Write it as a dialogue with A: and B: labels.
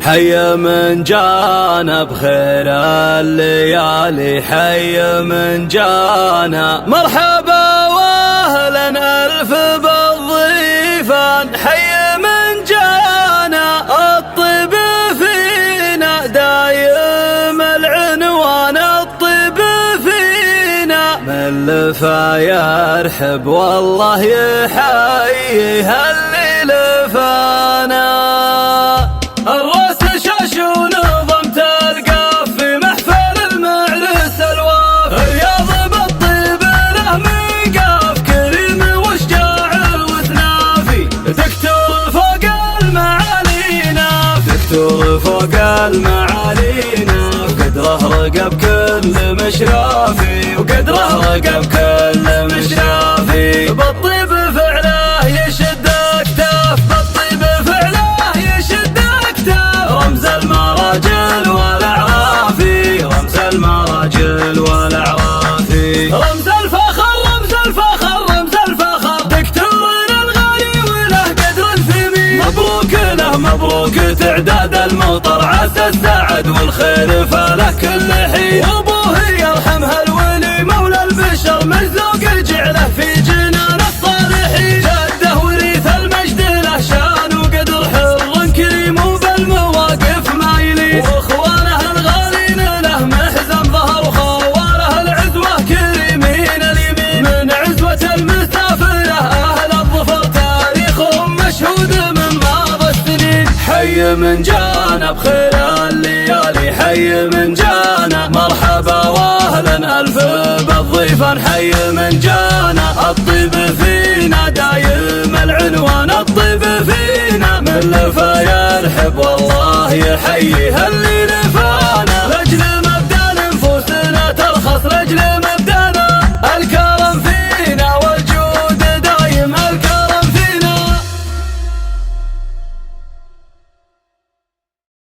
A: حي من جانا بخير الليالي، حي من جانا مرحبا واهلا الف بالضيفان. حي من جانا الطيب فينا دايم العنوان، الطيب فينا من لفا يرحب والله يحيي هاللي لفانا. الراس شاش ونظم تلقى في محفل المعرس الواف، رياض بالطيب له ميقاف كريم وشجاع وتنافي، دكتور فوق المعالينا، دكتور فوق المعالينا، وقدره رقب كل مشرافي، وقدره رقب كل مشرافي. بالطيب فعله يشد اكتاف، بالطيب فعله يشد اكتاف، رمز المراجل والاعرافي، رمز المراجل والاعرافي، رمز الفخر، رمز الفخر، رمز الفخر، دكتورنا الغالي وله قدر الثمين. مبروك له مبروك تعداد المطر، عسى السعد والخير فله كل حين. وابوه يرحم هالولي مولى البشر، مرزوق جعله في جنان الصالحين. جده وريث المجد له شان وقدر، حر كريم وبالمواقف ما يلين. واخوانه الغالين له محزن ظهر، وخواله العزوه كريمين اليمين. من عزوه المستافله اهل الظفر، تاريخهم مشهود من ماضى السنين. حي من جانا بخير الليالي، حي من جانا مرحبا واهلا الف بالضيفان. حي من جانا الطيب فينا دايم العنوان، الطيب فينا من لفا يرحب والله يحيي هاللي